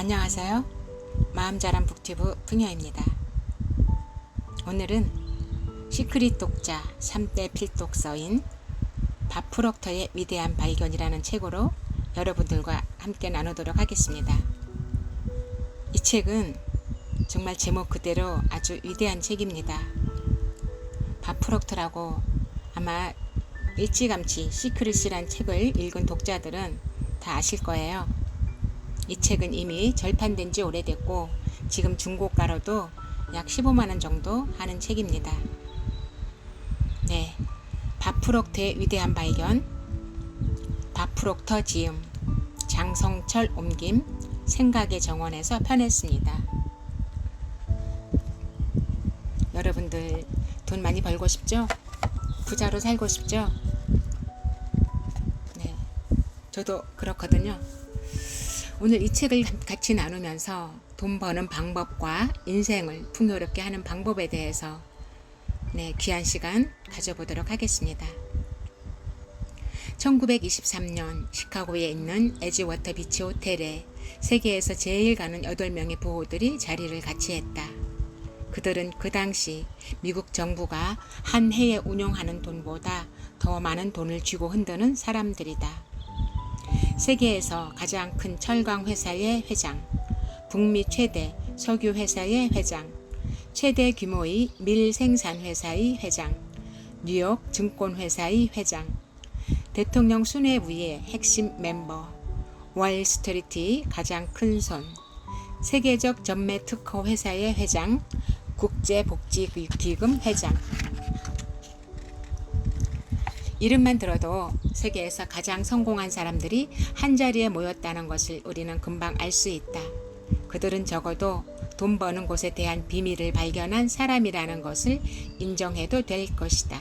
안녕하세요. 마음자란 북튜브 풍여입니다. 오늘은 시크릿 독자 3대 필독서인 밥 프록터의 위대한 발견이라는 책으로 여러분들과 함께 나누도록 하겠습니다. 이 책은 정말 제목 그대로 아주 위대한 책입니다. 밥 프록터라고 아마 일찌감치 시크릿이란 책을 읽은 독자들은 다 아실 거예요. 이 책은 이미 절판된 지 오래됐고 지금 중고가로도 약 15만원 정도 하는 책입니다. 네, 밥 프록터의 위대한 발견, 밥 프록터 지음, 장성철 옮김, 생각의 정원에서 편했습니다. 여러분들 돈 많이 벌고 싶죠? 부자로 살고 싶죠? 네, 저도 그렇거든요. 오늘 이 책을 같이 나누면서 돈 버는 방법과 인생을 풍요롭게 하는 방법에 대해서 귀한 시간 가져보도록 하겠습니다. 1923년 시카고에 있는 에지워터 비치 호텔에 세계에서 제일 가는 8명의 부호들이 자리를 같이 했다. 그들은 그 당시 미국 정부가 한 해에 운용하는 돈보다 더 많은 돈을 쥐고 흔드는 사람들이다. 세계에서 가장 큰 철강 회사의 회장, 북미 최대 석유 회사의 회장, 최대 규모의 밀 생산 회사의 회장, 뉴욕 증권 회사의 회장, 대통령 수뇌부의 핵심 멤버, 월스트리트의 가장 큰 손, 세계적 전매 특허 회사의 회장, 국제복지기금 회장. 이름만 들어도 세계에서 가장 성공한 사람들이 한자리에 모였다는 것을 우리는 금방 알 수 있다. 그들은 적어도 돈 버는 곳에 대한 비밀을 발견한 사람이라는 것을 인정해도 될 것이다.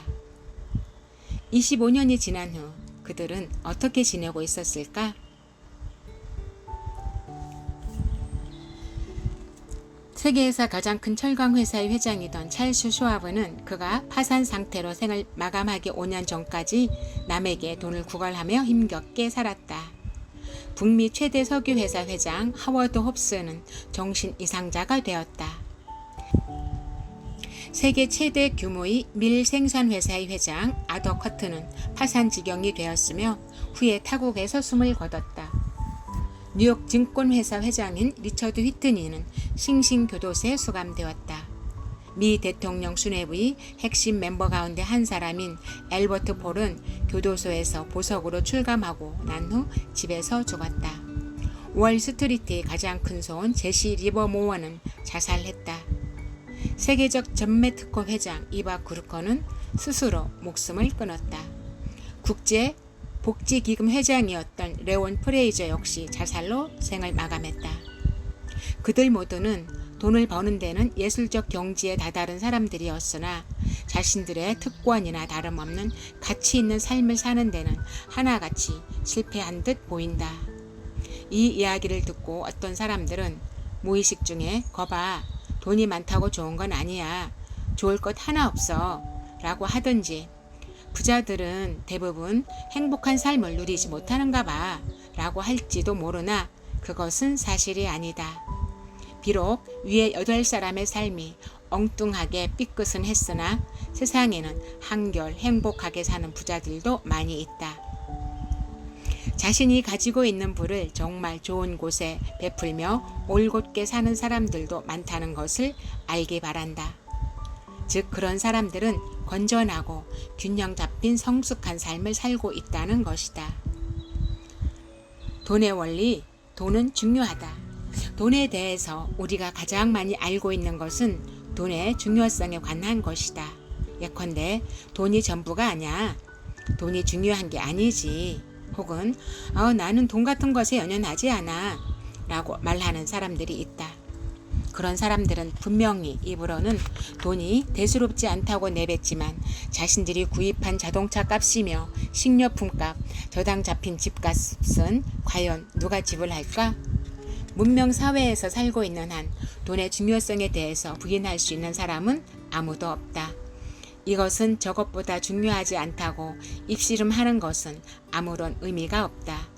25년이 지난 후 그들은 어떻게 지내고 있었을까? 세계에서 가장 큰 철강 회사의 회장이던 찰스 슈와브는 그가 파산 상태로 생을 마감하기 5년 전까지 남에게 돈을 구걸하며 힘겹게 살았다. 북미 최대 석유 회사 회장 하워드 홉스는 정신 이상자가 되었다. 세계 최대 규모의 밀 생산 회사의 회장 아더 커트는 파산 지경이 되었으며 후에 타국에서 숨을 거뒀다. 뉴욕 증권회사 회장인 리처드 휘트니는 싱싱교도소에 수감되었다. 미 대통령 수뇌부의 핵심 멤버 가운데 한 사람인 엘버트 폴은 교도소에서 보석으로 출감하고 난 후 집에서 죽었다. 월스트리트의 가장 큰 손 제시 리버모어는 자살했다. 세계적 전매 특허 회장 이바 구르커는 스스로 목숨을 끊었다. 국제 복지기금 회장이었던 레온 프레이저 역시 자살로 생을 마감했다. 그들 모두는 돈을 버는 데는 예술적 경지에 다다른 사람들이었으나 자신들의 특권이나 다름없는 가치 있는 삶을 사는 데는 하나같이 실패한 듯 보인다. 이 이야기를 듣고 어떤 사람들은 무의식 중에 거봐, 돈이 많다고 좋은 건 아니야. 좋을 것 하나 없어. 라고 하든지 부자들은 대부분 행복한 삶을 누리지 못하는가 봐 라고 할지도 모르나 그것은 사실이 아니다. 비록 위에 8사람의 삶이 엉뚱하게 삐끗은 했으나 세상에는 한결 행복하게 사는 부자들도 많이 있다. 자신이 가지고 있는 부를 정말 좋은 곳에 베풀며 올곧게 사는 사람들도 많다는 것을 알기 바란다. 즉 그런 사람들은 건전하고 균형 잡힌 성숙한 삶을 살고 있다는 것이다. 돈의 원리, 돈은 중요하다. 돈에 대해서 우리가 가장 많이 알고 있는 것은 돈의 중요성에 관한 것이다. 예컨대 돈이 전부가 아니야. 돈이 중요한 게 아니지. 혹은 나는 돈 같은 것에 연연하지 않아. 라고 말하는 사람들이 있다. 그런 사람들은 분명히 입으로는 돈이 대수롭지 않다고 내뱉지만 자신들이 구입한 자동차 값이며 식료품 값, 저당 잡힌 집값은 과연 누가 지불할까? 문명 사회에서 살고 있는 한 돈의 중요성에 대해서 부인할 수 있는 사람은 아무도 없다. 이것은 저것보다 중요하지 않다고 입씨름하는 것은 아무런 의미가 없다.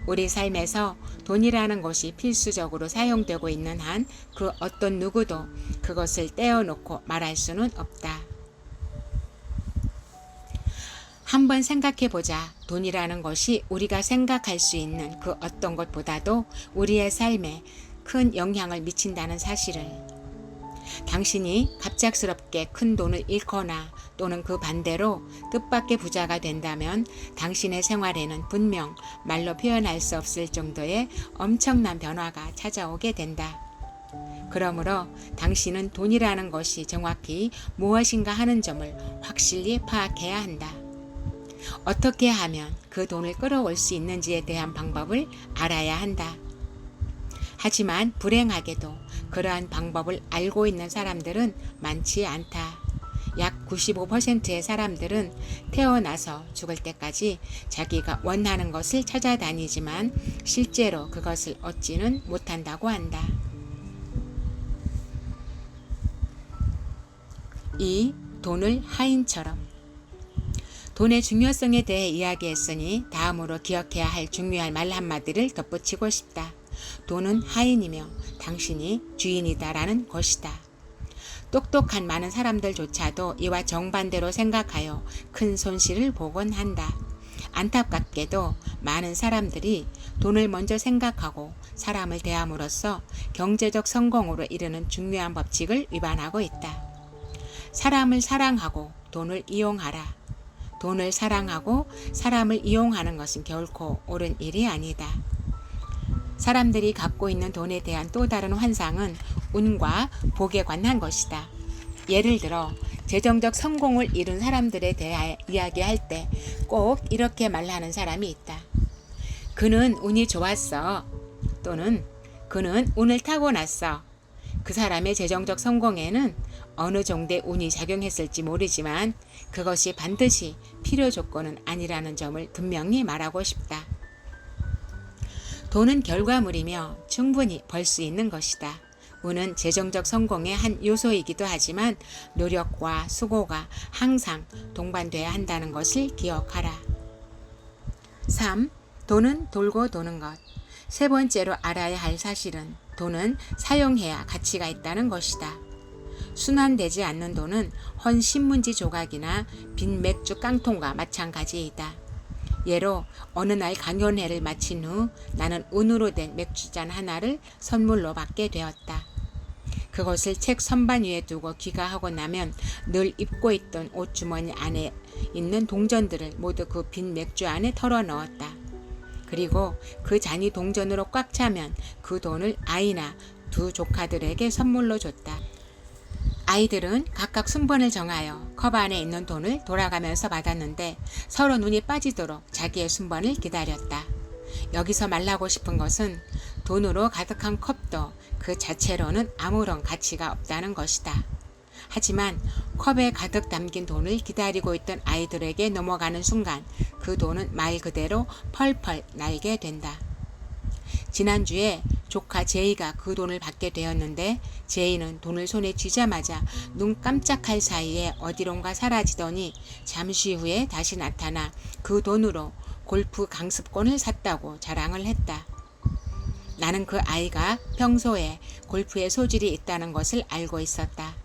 우리 삶에서 돈이라는 것이 필수적으로 사용되고 있는 한 그 어떤 누구도 그것을 떼어놓고 말할 수는 없다. 한번 생각해보자. 돈이라는 것이 우리가 생각할 수 있는 그 어떤 것보다도 우리의 삶에 큰 영향을 미친다는 사실을. 당신이 갑작스럽게 큰 돈을 잃거나 또는 그 반대로 뜻밖의 부자가 된다면 당신의 생활에는 분명 말로 표현할 수 없을 정도의 엄청난 변화가 찾아오게 된다. 그러므로 당신은 돈이라는 것이 정확히 무엇인가 하는 점을 확실히 파악해야 한다. 어떻게 하면 그 돈을 끌어올 수 있는지에 대한 방법을 알아야 한다. 하지만 불행하게도 그러한 방법을 알고 있는 사람들은 많지 않다. 약 95%의 사람들은 태어나서 죽을 때까지 자기가 원하는 것을 찾아다니지만 실제로 그것을 얻지는 못한다고 한다. 2. 돈을 하인처럼. 돈의 중요성에 대해 이야기했으니 다음으로 기억해야 할 중요한 말 한마디를 덧붙이고 싶다. 돈은 하인이며 당신이 주인이다라는 것이다. 똑똑한 많은 사람들조차도 이와 정반대로 생각하여 큰 손실을 보곤 한다. 안타깝게도 많은 사람들이 돈을 먼저 생각하고 사람을 대함으로써 경제적 성공으로 이르는 중요한 법칙을 위반하고 있다. 사람을 사랑하고 돈을 이용하라. 돈을 사랑하고 사람을 이용하는 것은 결코 옳은 일이 아니다. 사람들이 갖고 있는 돈에 대한 또 다른 환상은 운과 복에 관한 것이다. 예를 들어 재정적 성공을 이룬 사람들에 대해 이야기할 때 꼭 이렇게 말하는 사람이 있다. 그는 운이 좋았어. 또는 그는 운을 타고났어. 그 사람의 재정적 성공에는 어느 정도의 운이 작용했을지 모르지만 그것이 반드시 필요 조건은 아니라는 점을 분명히 말하고 싶다. 돈은 결과물이며 충분히 벌 수 있는 것이다. 운은 재정적 성공의 한 요소이기도 하지만 노력과 수고가 항상 동반돼야 한다는 것을 기억하라. 3. 돈은 돌고 도는 것. 세 번째로 알아야 할 사실은 돈은 사용해야 가치가 있다는 것이다. 순환되지 않는 돈은 헌 신문지 조각이나 빈 맥주 깡통과 마찬가지이다. 예로 어느 날 강연회를 마친 후 나는 운으로 된 맥주잔 하나를 선물로 받게 되었다. 그것을 책 선반 위에 두고 귀가하고 나면 늘 입고 있던 옷주머니 안에 있는 동전들을 모두 그 빈 맥주 안에 털어 넣었다. 그리고 그 잔이 동전으로 꽉 차면 그 돈을 아이나 두 조카들에게 선물로 줬다. 아이들은 각각 순번을 정하여 컵 안에 있는 돈을 돌아가면서 받았는데 서로 눈이 빠지도록 자기의 순번을 기다렸다. 여기서 말하고 싶은 것은 돈으로 가득한 컵도 그 자체로는 아무런 가치가 없다는 것이다. 하지만 컵에 가득 담긴 돈을 기다리고 있던 아이들에게 넘어가는 순간 그 돈은 말 그대로 펄펄 날게 된다. 지난주에 조카 제이가 그 돈을 받게 되었는데 제이는 돈을 손에 쥐자마자 눈 깜짝할 사이에 어디론가 사라지더니 잠시 후에 다시 나타나 그 돈으로 골프 강습권을 샀다고 자랑을 했다. 나는 그 아이가 평소에 골프에 소질이 있다는 것을 알고 있었다.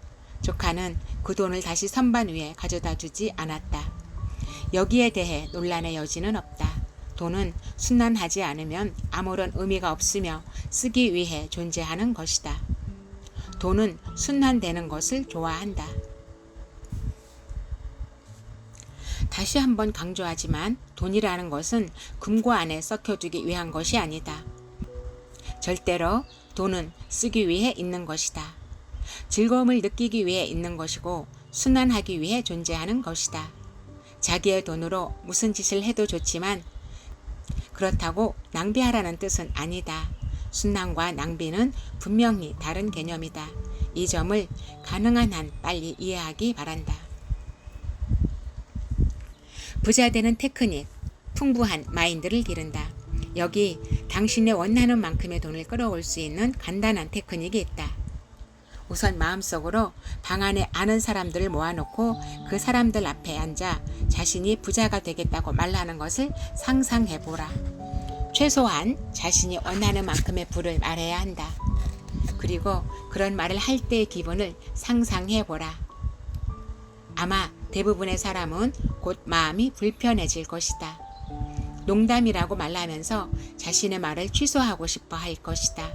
조카는 그 돈을 다시 선반 위에 가져다 주지 않았다. 여기에 대해 논란의 여지는 없다. 돈은 순환하지 않으면 아무런 의미가 없으며 쓰기 위해 존재하는 것이다. 돈은 순환되는 것을 좋아한다. 다시 한번 강조하지만 돈이라는 것은 금고 안에 썩혀두기 위한 것이 아니다. 절대로 돈은 쓰기 위해 있는 것이다. 즐거움을 느끼기 위해 있는 것이고 순환하기 위해 존재하는 것이다. 자기의 돈으로 무슨 짓을 해도 좋지만 그렇다고 낭비하라는 뜻은 아니다. 순환과 낭비는 분명히 다른 개념이다. 이 점을 가능한 한 빨리 이해하기 바란다. 부자 되는 테크닉, 풍부한 마인드를 기른다. 여기 당신의 원하는 만큼의 돈을 끌어올 수 있는 간단한 테크닉이 있다. 우선 마음속으로 방 안에 아는 사람들을 모아놓고 그 사람들 앞에 앉아 자신이 부자가 되겠다고 말하는 것을 상상해보라. 최소한 자신이 원하는 만큼의 부를 말해야 한다. 그리고 그런 말을 할 때의 기분을 상상해보라. 아마 대부분의 사람은 곧 마음이 불편해질 것이다. 농담이라고 말하면서 자신의 말을 취소하고 싶어 할 것이다.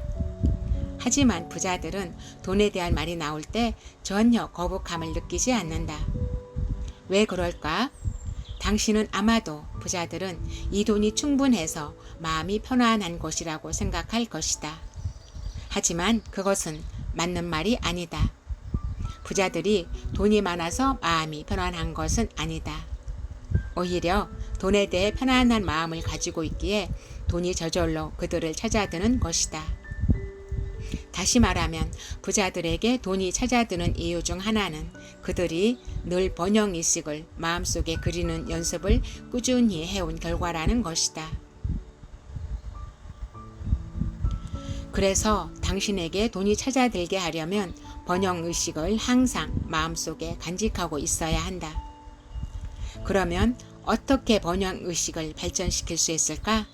하지만 부자들은 돈에 대한 말이 나올 때 전혀 거북함을 느끼지 않는다. 왜 그럴까? 당신은 아마도 부자들은 이 돈이 충분해서 마음이 편안한 것이라고 생각할 것이다. 하지만 그것은 맞는 말이 아니다. 부자들이 돈이 많아서 마음이 편안한 것은 아니다. 오히려 돈에 대해 편안한 마음을 가지고 있기에 돈이 저절로 그들을 찾아드는 것이다. 다시 말하면 부자들에게 돈이 찾아드는 이유 중 하나는 그들이 늘 번영의식을 마음속에 그리는 연습을 꾸준히 해온 결과라는 것이다. 그래서 당신에게 돈이 찾아들게 하려면 번영의식을 항상 마음속에 간직하고 있어야 한다. 그러면 어떻게 번영의식을 발전시킬 수 있을까?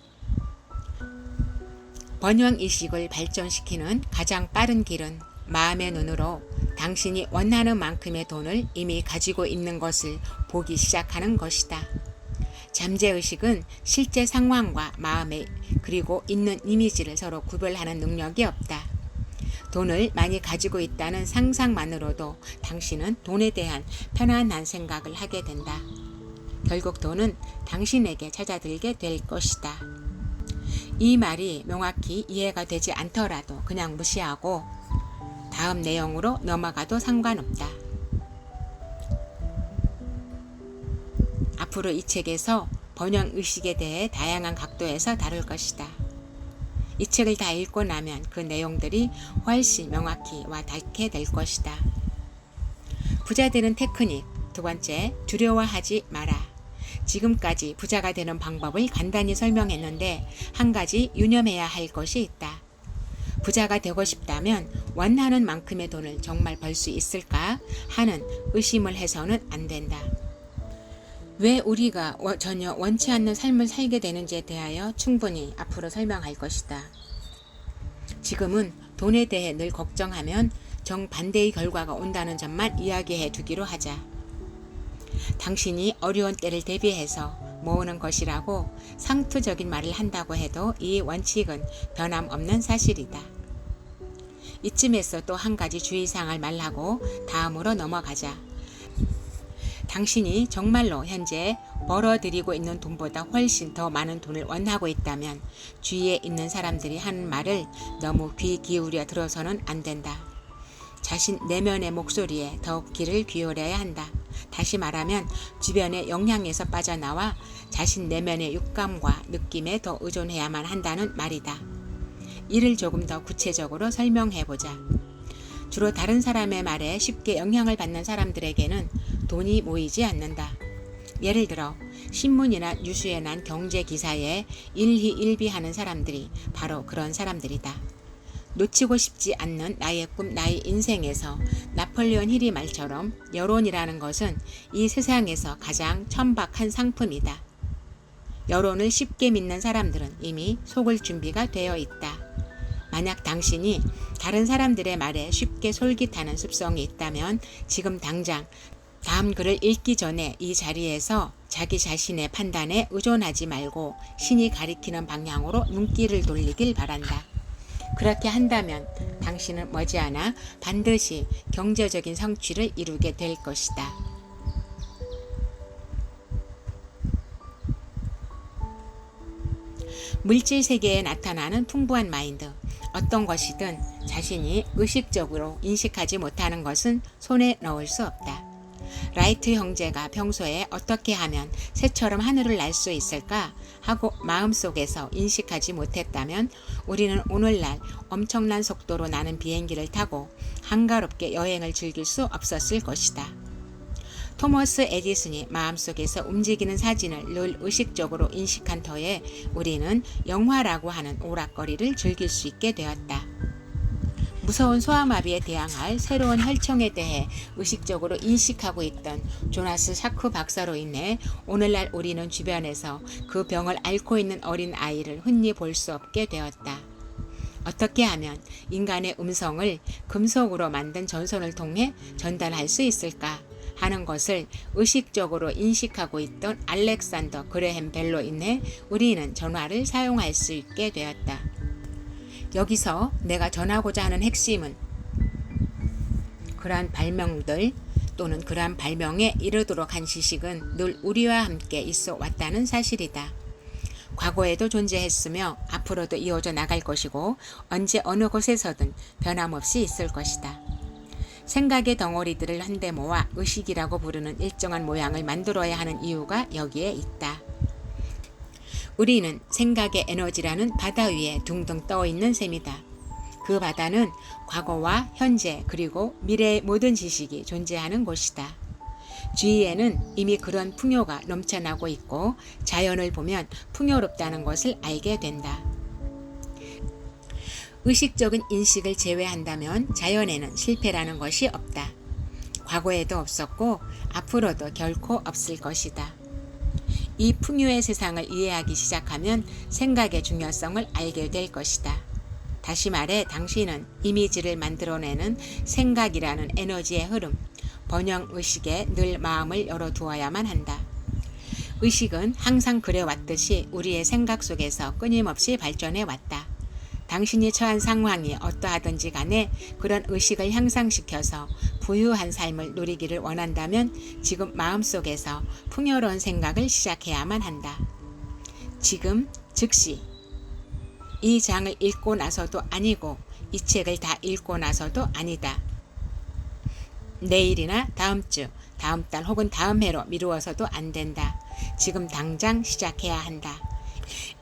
번영의식을 발전시키는 가장 빠른 길은 마음의 눈으로 당신이 원하는 만큼의 돈을 이미 가지고 있는 것을 보기 시작하는 것이다. 잠재의식은 실제 상황과 마음의 그리고 있는 이미지를 서로 구별하는 능력이 없다. 돈을 많이 가지고 있다는 상상만으로도 당신은 돈에 대한 편안한 생각을 하게 된다. 결국 돈은 당신에게 찾아들게 될 것이다. 이 말이 명확히 이해가 되지 않더라도 그냥 무시하고 다음 내용으로 넘어가도 상관없다. 앞으로 이 책에서 번영의식에 대해 다양한 각도에서 다룰 것이다. 이 책을 다 읽고 나면 그 내용들이 훨씬 명확히 와닿게 될 것이다. 부자 되는 테크닉. 두 번째, 두려워하지 마라. 지금까지 부자가 되는 방법을 간단히 설명했는데 한 가지 유념해야 할 것이 있다. 부자가 되고 싶다면 원하는 만큼의 돈을 정말 벌 수 있을까 하는 의심을 해서는 안 된다. 왜 우리가 전혀 원치 않는 삶을 살게 되는지에 대하여 충분히 앞으로 설명할 것이다. 지금은 돈에 대해 늘 걱정하면 정반대의 결과가 온다는 점만 이야기해 두기로 하자. 당신이 어려운 때를 대비해서 모으는 것이라고 상투적인 말을 한다고 해도 이 원칙은 변함없는 사실이다. 이쯤에서 또 한 가지 주의사항을 말하고 다음으로 넘어가자. 당신이 정말로 현재 벌어들이고 있는 돈보다 훨씬 더 많은 돈을 원하고 있다면 주위에 있는 사람들이 하는 말을 너무 귀 기울여 들어서는 안 된다. 자신 내면의 목소리에 더욱 귀를 기울여야 한다. 다시 말하면 주변의 영향에서 빠져나와 자신 내면의 육감과 느낌에 더 의존해야만 한다는 말이다. 이를 조금 더 구체적으로 설명해보자. 주로 다른 사람의 말에 쉽게 영향을 받는 사람들에게는 돈이 모이지 않는다. 예를 들어 신문이나 뉴스에 난 경제 기사에 일희일비하는 사람들이 바로 그런 사람들이다. 놓치고 싶지 않는 나의 꿈, 나의 인생에서 나폴레온 힐이 말처럼 여론이라는 것은 이 세상에서 가장 천박한 상품이다. 여론을 쉽게 믿는 사람들은 이미 속을 준비가 되어 있다. 만약 당신이 다른 사람들의 말에 쉽게 솔깃하는 습성이 있다면 지금 당장 다음 글을 읽기 전에 이 자리에서 자기 자신의 판단에 의존하지 말고 신이 가리키는 방향으로 눈길을 돌리길 바란다. 그렇게 한다면 당신은 머지않아 반드시 경제적인 성취를 이루게 될 것이다. 물질 세계에 나타나는 풍부한 마인드. 어떤 것이든 자신이 의식적으로 인식하지 못하는 것은 손에 넣을 수 없다. 라이트 형제가 평소에 어떻게 하면 새처럼 하늘을 날 수 있을까 하고 마음속에서 인식하지 못했다면 우리는 오늘날 엄청난 속도로 나는 비행기를 타고 한가롭게 여행을 즐길 수 없었을 것이다. 토머스 에디슨이 마음속에서 움직이는 사진을 늘 의식적으로 인식한 터에 우리는 영화라고 하는 오락거리를 즐길 수 있게 되었다. 무서운 소아마비에 대항할 새로운 혈청에 대해 의식적으로 인식하고 있던 조나스 샤크 박사로 인해 오늘날 우리는 주변에서 그 병을 앓고 있는 어린 아이를 흔히 볼 수 없게 되었다. 어떻게 하면 인간의 음성을 금속으로 만든 전선을 통해 전달할 수 있을까 하는 것을 의식적으로 인식하고 있던 알렉산더 그레햄 벨로 인해 우리는 전화를 사용할 수 있게 되었다. 여기서 내가 전하고자 하는 핵심은 그러한 발명들 또는 그러한 발명에 이르도록 한 지식은 늘 우리와 함께 있어 왔다는 사실이다. 과거에도 존재했으며 앞으로도 이어져 나갈 것이고 언제 어느 곳에서든 변함없이 있을 것이다. 생각의 덩어리들을 한데 모아 의식이라고 부르는 일정한 모양을 만들어야 하는 이유가 여기에 있다. 우리는 생각의 에너지라는 바다 위에 둥둥 떠 있는 셈이다. 그 바다는 과거와 현재 그리고 미래의 모든 지식이 존재하는 곳이다. 주위에는 이미 그런 풍요가 넘쳐나고 있고 자연을 보면 풍요롭다는 것을 알게 된다. 의식적인 인식을 제외한다면 자연에는 실패라는 것이 없다. 과거에도 없었고 앞으로도 결코 없을 것이다. 이 풍요의 세상을 이해하기 시작하면 생각의 중요성을 알게 될 것이다. 다시 말해 당신은 이미지를 만들어내는 생각이라는 에너지의 흐름, 번영의식에 늘 마음을 열어두어야만 한다. 의식은 항상 그래왔듯이 우리의 생각 속에서 끊임없이 발전해 왔다. 당신이 처한 상황이 어떠하든지 간에 그런 의식을 향상시켜서 부유한 삶을 누리기를 원한다면 지금 마음속에서 풍요로운 생각을 시작해야만 한다. 지금 즉시 이 장을 읽고 나서도 아니고 이 책을 다 읽고 나서도 아니다. 내일이나 다음 주, 다음 달 혹은 다음 해로 미루어서도 안 된다. 지금 당장 시작해야 한다.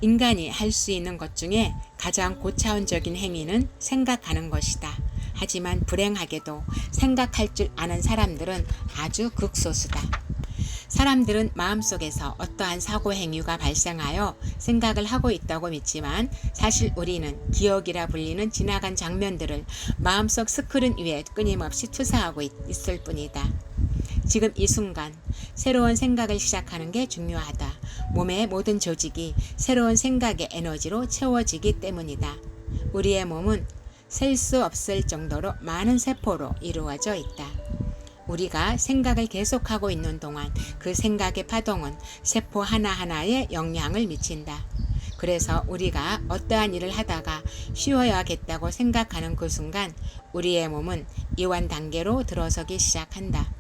인간이 할 수 있는 것 중에 가장 고차원적인 행위는 생각하는 것이다. 하지만 불행하게도 생각할 줄 아는 사람들은 아주 극소수다. 사람들은 마음속에서 어떠한 사고 행위가 발생하여 생각을 하고 있다고 믿지만 사실 우리는 기억이라 불리는 지나간 장면들을 마음속 스크린 위에 끊임없이 투사하고 있을 뿐이다. 지금 이 순간 새로운 생각을 시작하는 게 중요하다. 몸의 모든 조직이 새로운 생각의 에너지로 채워지기 때문이다. 우리의 몸은 셀 수 없을 정도로 많은 세포로 이루어져 있다. 우리가 생각을 계속하고 있는 동안 그 생각의 파동은 세포 하나하나에 영향을 미친다. 그래서 우리가 어떠한 일을 하다가 쉬어야겠다고 생각하는 그 순간 우리의 몸은 이완 단계로 들어서기 시작한다.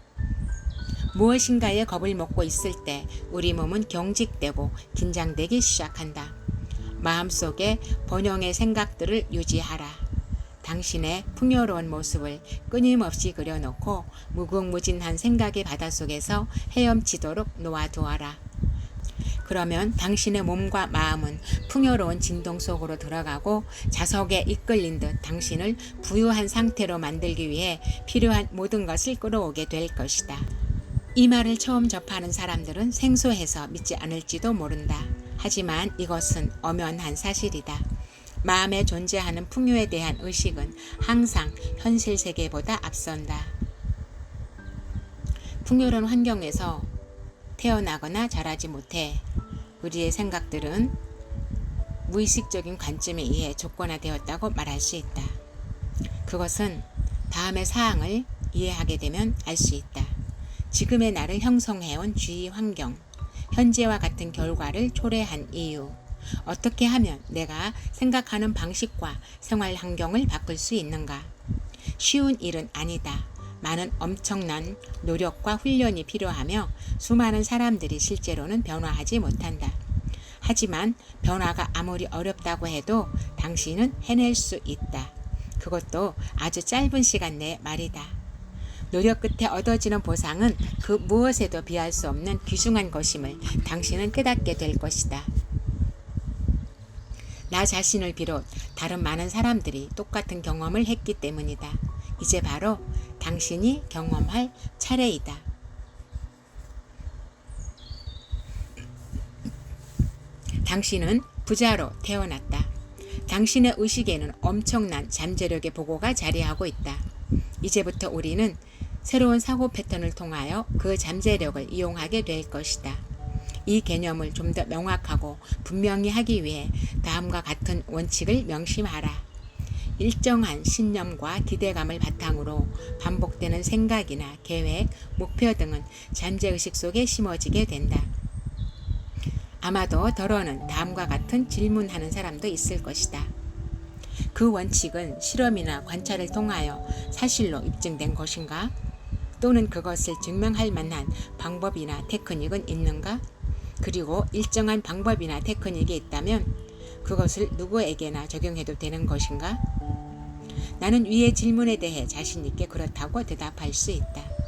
무엇인가에 겁을 먹고 있을 때 우리 몸은 경직되고 긴장되기 시작한다. 마음속에 번영의 생각들을 유지하라. 당신의 풍요로운 모습을 끊임없이 그려놓고 무궁무진한 생각의 바닷속에서 헤엄치도록 놓아두어라. 그러면 당신의 몸과 마음은 풍요로운 진동 속으로 들어가고 자석에 이끌린 듯 당신을 부유한 상태로 만들기 위해 필요한 모든 것을 끌어오게 될 것이다. 이 말을 처음 접하는 사람들은 생소해서 믿지 않을지도 모른다. 하지만 이것은 엄연한 사실이다. 마음에 존재하는 풍요에 대한 의식은 항상 현실 세계보다 앞선다. 풍요로운 환경에서 태어나거나 자라지 못해 우리의 생각들은 무의식적인 관점에 의해 조건화되었다고 말할 수 있다. 그것은 다음의 사항을 이해하게 되면 알 수 있다. 지금의 나를 형성해온 주위 환경, 현재와 같은 결과를 초래한 이유, 어떻게 하면 내가 생각하는 방식과 생활 환경을 바꿀 수 있는가? 쉬운 일은 아니다. 많은 엄청난 노력과 훈련이 필요하며 수많은 사람들이 실제로는 변화하지 못한다. 하지만 변화가 아무리 어렵다고 해도 당신은 해낼 수 있다. 그것도 아주 짧은 시간 내에 말이다. 노력 끝에 얻어지는 보상은 그 무엇에도 비할 수 없는 귀중한 것임을 당신은 깨닫게 될 것이다. 나 자신을 비롯 다른 많은 사람들이 똑같은 경험을 했기 때문이다. 이제 바로 당신이 경험할 차례이다. 당신은 부자로 태어났다. 당신의 의식에는 엄청난 잠재력의 보고가 자리하고 있다. 이제부터 우리는 새로운 사고 패턴을 통하여 그 잠재력을 이용하게 될 것이다. 이 개념을 좀 더 명확하고 분명히 하기 위해 다음과 같은 원칙을 명심하라. 일정한 신념과 기대감을 바탕으로 반복되는 생각이나 계획, 목표 등은 잠재의식 속에 심어지게 된다. 아마도 더러는 다음과 같은 질문하는 사람도 있을 것이다. 그 원칙은 실험이나 관찰을 통하여 사실로 입증된 것인가? 또는 그것을 증명할 만한 방법이나 테크닉은 있는가? 그리고 일정한 방법이나 테크닉이 있다면 그것을 누구에게나 적용해도 되는 것인가? 나는 위의 질문에 대해 자신 있게 그렇다고 대답할 수 있다.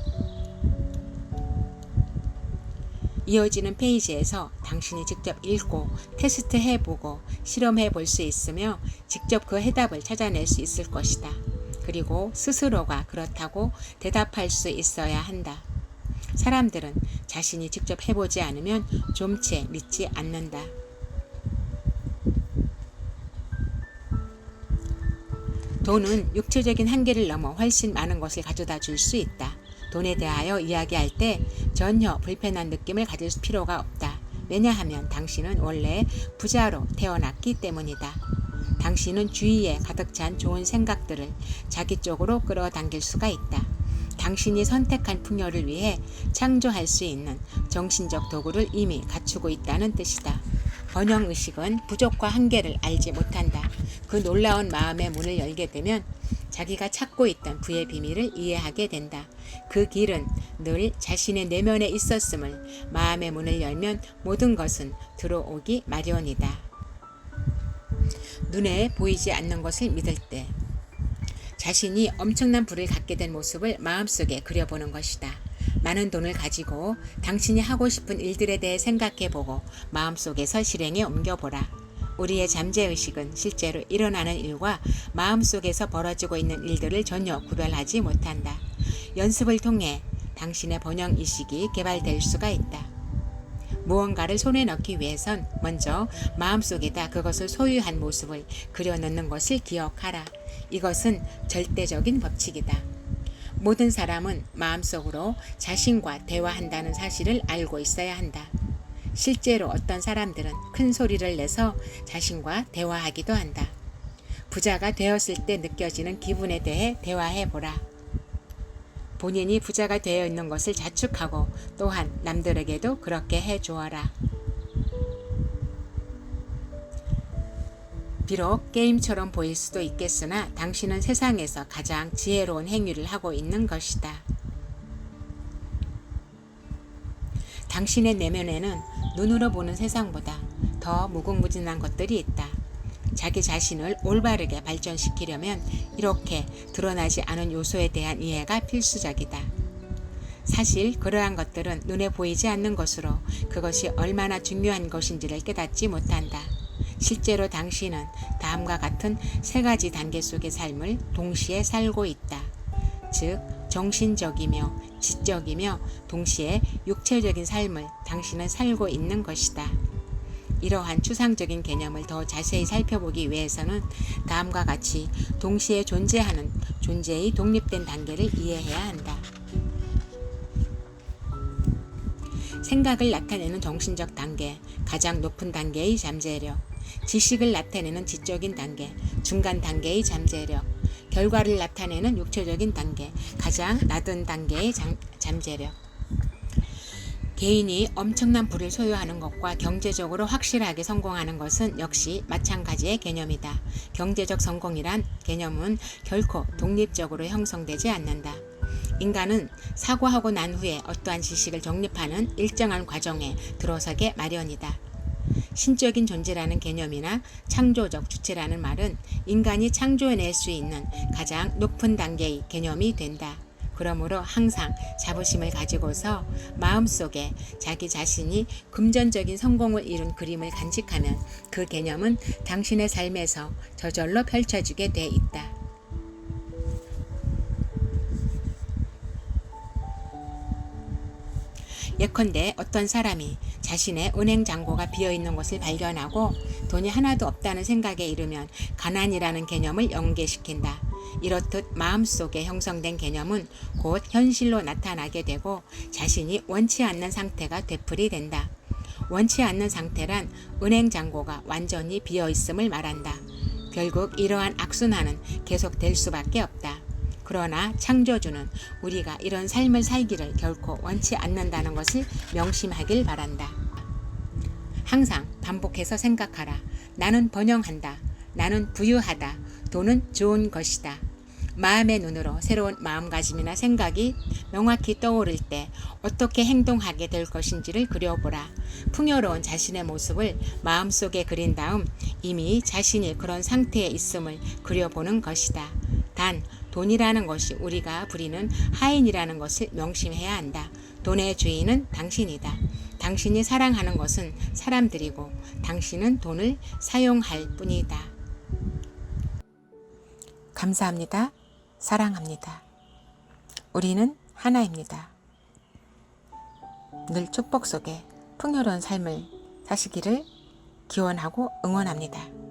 이어지는 페이지에서 당신이 직접 읽고 테스트해보고 실험해볼 수 있으며 직접 그 해답을 찾아낼 수 있을 것이다. 그리고 스스로가 그렇다고 대답할 수 있어야 한다. 사람들은 자신이 직접 해보지 않으면 좀채 믿지 않는다. 돈은 육체적인 한계를 넘어 훨씬 많은 것을 가져다 줄 수 있다. 돈에 대하여 이야기할 때 전혀 불편한 느낌을 가질 필요가 없다. 왜냐하면 당신은 원래 부자로 태어났기 때문이다. 당신은 주위에 가득 찬 좋은 생각들을 자기 쪽으로 끌어당길 수가 있다. 당신이 선택한 풍요를 위해 창조할 수 있는 정신적 도구를 이미 갖추고 있다는 뜻이다. 번영의식은 부족과 한계를 알지 못한다. 그 놀라운 마음의 문을 열게 되면 자기가 찾고 있던 부의 비밀을 이해하게 된다. 그 길은 늘 자신의 내면에 있었음을 마음의 문을 열면 모든 것은 들어오기 마련이다. 눈에 보이지 않는 것을 믿을 때 자신이 엄청난 부를 갖게 된 모습을 마음속에 그려보는 것이다. 많은 돈을 가지고 당신이 하고 싶은 일들에 대해 생각해보고 마음속에서 실행에 옮겨보라. 우리의 잠재의식은 실제로 일어나는 일과 마음속에서 벌어지고 있는 일들을 전혀 구별하지 못한다. 연습을 통해 당신의 번영의식이 개발될 수가 있다. 무언가를 손에 넣기 위해선 먼저 마음속에다 그것을 소유한 모습을 그려넣는 것을 기억하라. 이것은 절대적인 법칙이다. 모든 사람은 마음속으로 자신과 대화한다는 사실을 알고 있어야 한다. 실제로 어떤 사람들은 큰 소리를 내서 자신과 대화하기도 한다. 부자가 되었을 때 느껴지는 기분에 대해 대화해보라. 본인이 부자가 되어 있는 것을 자축하고 또한 남들에게도 그렇게 해주어라. 비록 게임처럼 보일 수도 있겠으나 당신은 세상에서 가장 지혜로운 행위를 하고 있는 것이다. 당신의 내면에는 눈으로 보는 세상보다 더 무궁무진한 것들이 있다. 자기 자신을 올바르게 발전시키려면 이렇게 드러나지 않은 요소에 대한 이해가 필수적이다. 사실 그러한 것들은 눈에 보이지 않는 것으로 그것이 얼마나 중요한 것인지를 깨닫지 못한다. 실제로 당신은 다음과 같은 세 가지 단계 속의 삶을 동시에 살고 있다. 즉, 정신적이며 지적이며 동시에 육체적인 삶을 당신은 살고 있는 것이다. 이러한 추상적인 개념을 더 자세히 살펴보기 위해서는 다음과 같이 동시에 존재하는 존재의 독립된 단계를 이해해야 한다. 생각을 나타내는 정신적 단계, 가장 높은 단계의 잠재력, 지식을 나타내는 지적인 단계, 중간 단계의 잠재력, 결과를 나타내는 육체적인 단계, 가장 낮은 단계의 잠재력. 개인이 엄청난 부를 소유하는 것과 경제적으로 확실하게 성공하는 것은 역시 마찬가지의 개념이다. 경제적 성공이란 개념은 결코 독립적으로 형성되지 않는다. 인간은 사고하고 난 후에 어떠한 지식을 정립하는 일정한 과정에 들어서게 마련이다. 신적인 존재라는 개념이나 창조적 주체라는 말은 인간이 창조해낼 수 있는 가장 높은 단계의 개념이 된다. 그러므로 항상 자부심을 가지고서 마음속에 자기 자신이 금전적인 성공을 이룬 그림을 간직하면 그 개념은 당신의 삶에서 저절로 펼쳐지게 돼 있다. 예컨대 어떤 사람이 자신의 은행 잔고가 비어있는 것을 발견하고 돈이 하나도 없다는 생각에 이르면 가난이라는 개념을 연계시킨다. 이렇듯 마음속에 형성된 개념은 곧 현실로 나타나게 되고 자신이 원치 않는 상태가 되풀이 된다. 원치 않는 상태란 은행 잔고가 완전히 비어있음을 말한다. 결국 이러한 악순환은 계속될 수밖에 없다. 그러나 창조주는 우리가 이런 삶을 살기를 결코 원치 않는다는 것을 명심하길 바란다. 항상 반복해서 생각하라. 나는 번영한다. 나는 부유하다. 돈은 좋은 것이다. 마음의 눈으로 새로운 마음가짐이나 생각이 명확히 떠오를 때 어떻게 행동하게 될 것인지를 그려보라. 풍요로운 자신의 모습을 마음속에 그린 다음 이미 자신이 그런 상태에 있음을 그려보는 것이다. 단, 돈이라는 것이 우리가 부리는 하인이라는 것을 명심해야 한다. 돈의 주인은 당신이다. 당신이 사랑하는 것은 사람들이고 당신은 돈을 사용할 뿐이다. 감사합니다. 사랑합니다. 우리는 하나입니다. 늘 축복 속에 풍요로운 삶을 사시기를 기원하고 응원합니다.